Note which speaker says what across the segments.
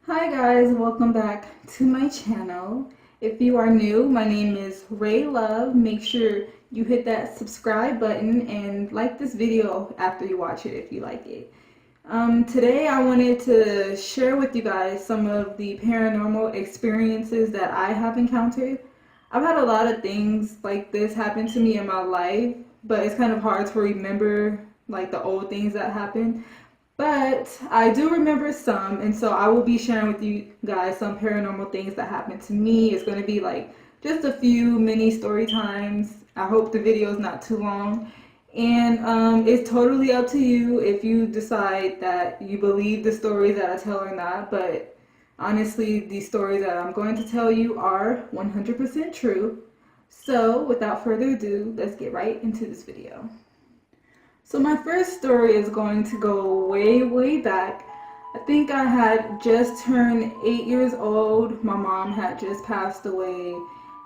Speaker 1: Hi guys, welcome back to my channel. If you are new, my name is Ray Love. Make sure you hit that subscribe button and like this video after you watch it if you like it. Today I wanted to share with you guys some of the paranormal experiences that I have encountered. I've had a lot of things like this happen to me in my life, but it's kind of hard to remember like the old things that happened. But I do remember some, and so I will be sharing with you guys some paranormal things that happened to me. It's going to be like just a few mini story times. I hope the video is not too long. And it's totally up to you if you decide that you believe the stories that I tell or not. But honestly, these stories that I'm going to tell you are 100% true. So without further ado, let's get right into this video. So my first story is going to go way back. I think I had just turned 8 years old. My mom had just passed away,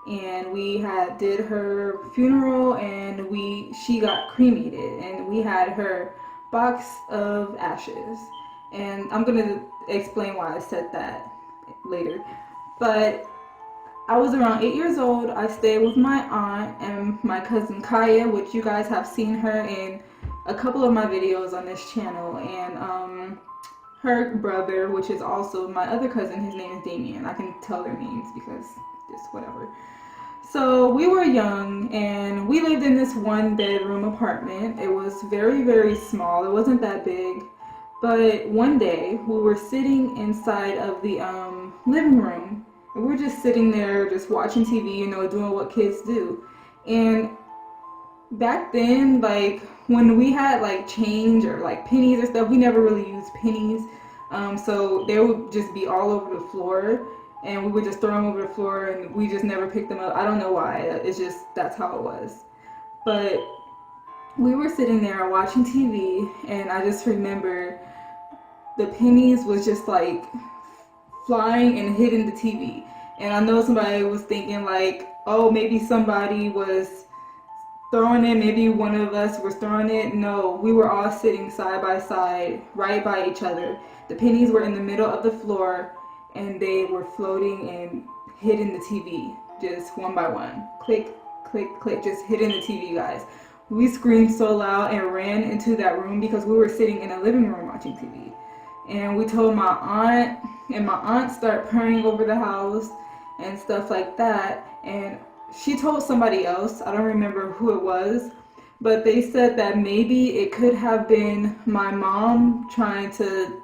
Speaker 1: and we had did her funeral, and she got cremated, and we had her box of ashes. And I'm gonna explain why I said that later. But I was around 8 years old. I stayed with my aunt and my cousin Kaya, which you guys have seen her in a couple of my videos on this channel, and her brother, which is also my other cousin. His name is Damien. I can tell their names because just whatever. So we were young, and we lived in this one bedroom apartment. It was very small. It wasn't that big. But one day we were sitting inside of the living room, and we were just sitting there just watching TV, doing what kids do. And back then, like when we had like change or like pennies or stuff, we never really used pennies. So they would just be all over the floor, and we would just throw them over the floor, and we just never picked them up. I don't know why. It's just that's how it was. But we were sitting there watching TV, and I just remember the pennies was just like flying and hitting the TV. And I know somebody was thinking like, oh, maybe somebody was throwing it, maybe one of us was throwing it. No, we were all sitting side by side, right by each other. The pennies were in the middle of the floor, and they were floating and hitting the TV, just one by one. Click, click, click, just hitting the TV, guys. We screamed so loud and ran into that room because we were sitting in a living room watching TV. And we told my aunt, and my aunt started praying over the house and stuff like that. And she told somebody else, I don't remember who it was, but they said that maybe it could have been my mom trying to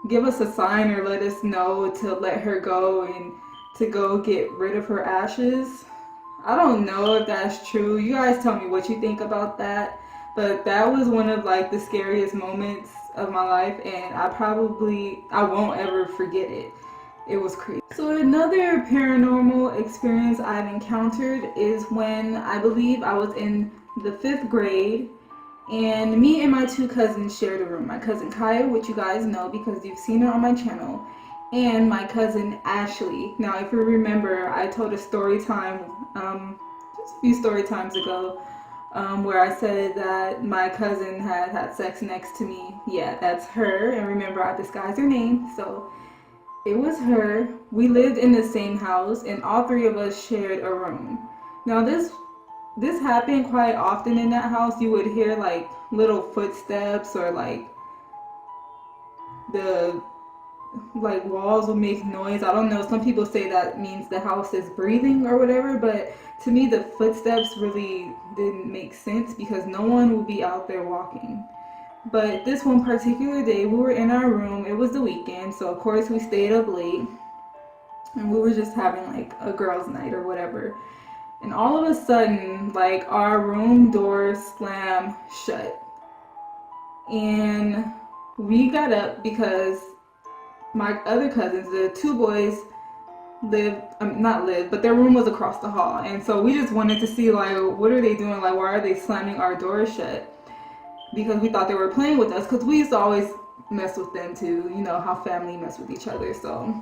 Speaker 1: give us a sign or let us know to let her go and to go get rid of her ashes. I don't know if that's true. You guys tell me what you think about that. But that was one of like the scariest moments of my life, and I won't ever forget it. It was crazy. So another paranormal experience I've encountered is when I believe I was in the 5th grade, and me and my two cousins shared a room. My cousin Kaya, which you guys know because you've seen her on my channel, and my cousin Ashley. Now if you remember, I told a story time just a few story times ago where I said that my cousin had sex next to me. Yeah, that's her. And remember, I disguised her name, so it was her. We lived in the same house, and all three of us shared a room. Now this happened quite often in that house. You would hear like little footsteps, or like the walls would make noise. I don't know. Some people say that means the house is breathing or whatever, but to me the footsteps really didn't make sense because no one would be out there walking. But this one particular day, we were in our room. It was the weekend, so of course we stayed up late, and we were just having like a girls' night or whatever. And all of a sudden, like our room door slammed shut, and we got up because my other cousins, the two boys, not lived, but their room was across the hall, and so we just wanted to see like what are they doing? Like why are they slamming our door shut? Because we thought they were playing with us, because we used to always mess with them too. You know how family mess with each other. So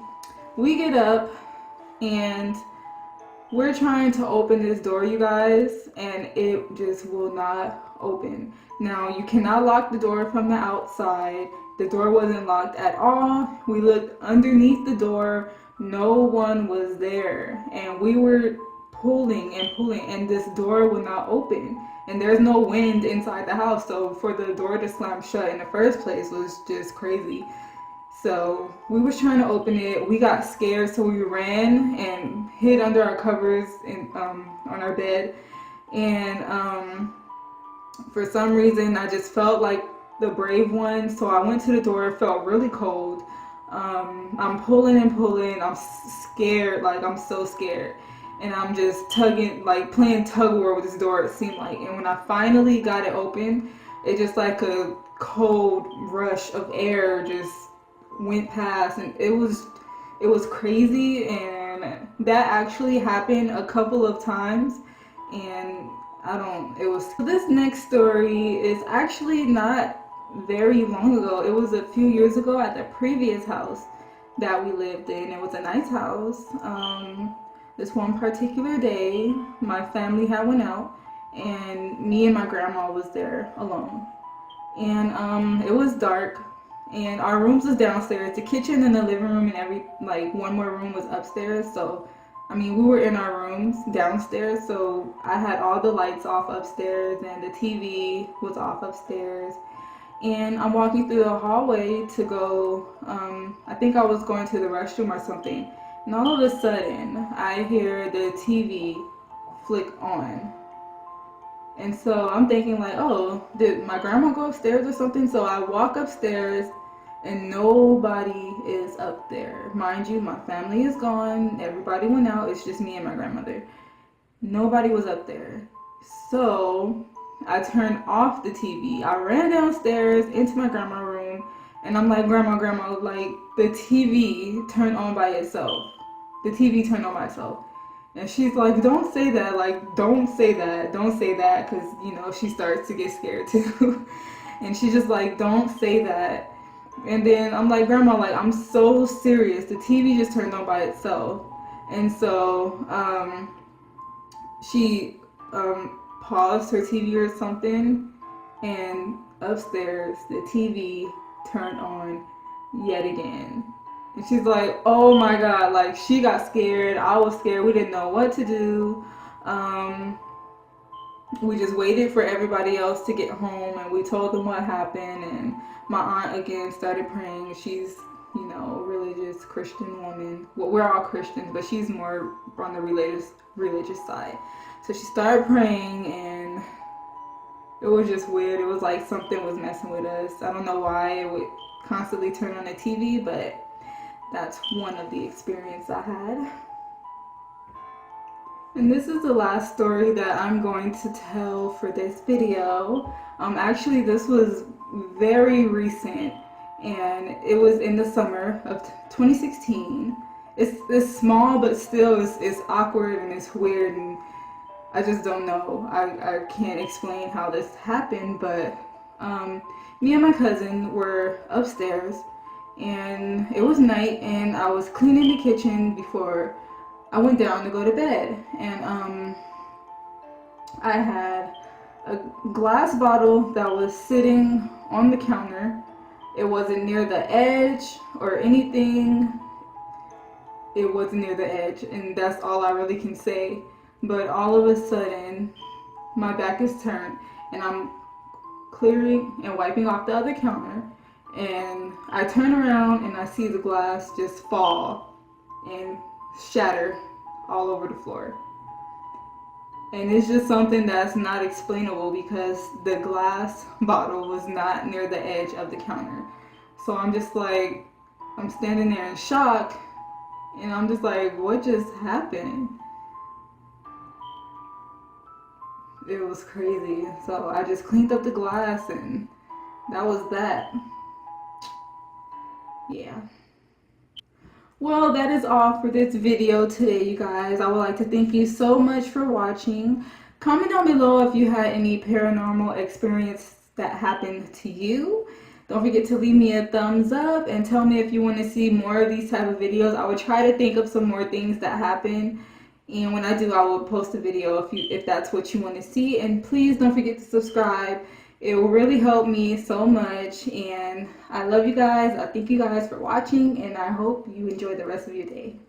Speaker 1: we get up, and we're trying to open this door, you guys, and it just will not open. Now, you cannot lock the door from the outside. The door wasn't locked at all. We looked underneath the door. No one was there. And we were pulling and pulling, and this door would not open. And there's no wind inside the house. So for the door to slam shut in the first place was just crazy. So we was trying to open it. We got scared, so we ran and hid under our covers and on our bed. And for some reason, I just felt like the brave one. So I went to the door. It felt really cold. I'm pulling and pulling. I'm scared. Like, I'm so scared. And I'm just tugging, like playing tug of war with this door, it seemed like. And when I finally got it open, it just like a cold rush of air just went past, and it was crazy. And that actually happened a couple of times. And this next story is actually not very long ago. It was a few years ago at the previous house that we lived in. It was a nice house. This one particular day, my family had went out, and me and my grandma was there alone. And it was dark, and our rooms was downstairs. The kitchen and the living room and one more room was upstairs. So I mean, we were in our rooms downstairs, so I had all the lights off upstairs and the TV was off upstairs. And I'm walking through the hallway to go, I think I was going to the restroom or something. And all of a sudden, I hear the TV flick on. And so I'm thinking like, oh, did my grandma go upstairs or something? So I walk upstairs and nobody is up there. Mind you, my family is gone. Everybody went out. It's just me and my grandmother. Nobody was up there. So I turned off the TV. I ran downstairs into my grandma's room, and I'm like, Grandma, like, the TV turned on by itself. The TV turned on by itself. And she's like, don't say that. Like, don't say that. Don't say that. Because, you know, she starts to get scared too. And she's just like, don't say that. And then I'm like, Grandma, like, I'm so serious. The TV just turned on by itself. And so she paused her TV or something, and upstairs the TV turned on yet again. And she's like, oh my God, like, she got scared. I was scared. We didn't know what to do. We just waited for everybody else to get home, and we told them what happened. And my aunt again started praying. She's, you know, religious Christian woman. Well, we're all Christians, but she's more on the religious side. So she started praying, and it was just weird. It was like something was messing with us. I don't know why it would constantly turn on the TV, but that's one of the experiences I had. And this is the last story that I'm going to tell for this video. Actually, this was very recent, and it was in the summer of 2016. It's small, but still it's awkward and it's weird, and I just don't know. I can't explain how this happened, but me and my cousin were upstairs, and it was night, and I was cleaning the kitchen before I went down to go to bed. And I had a glass bottle that was sitting on the counter. It wasn't near the edge or anything. It wasn't near the edge, and that's all I really can say. But all of a sudden, my back is turned, and I'm clearing and wiping off the other counter, and I turn around and I see the glass just fall and shatter all over the floor. And it's just something that's not explainable, because the glass bottle was not near the edge of the counter. So I'm just like, I'm standing there in shock, and I'm just like, what just happened? It was crazy. So I just cleaned up the glass, and that was that. Yeah. Well, that is all for this video today, you guys. I would like to thank you so much for watching. Comment down below if you had any paranormal experience that happened to you. Don't forget to leave me a thumbs up and tell me if you want to see more of these type of videos. I will try to think of some more things that happen, and when I do, I will post a video if that's what you want to see. And please don't forget to subscribe It will really help me so much. And I love you guys. I thank you guys for watching, and I hope you enjoy the rest of your day.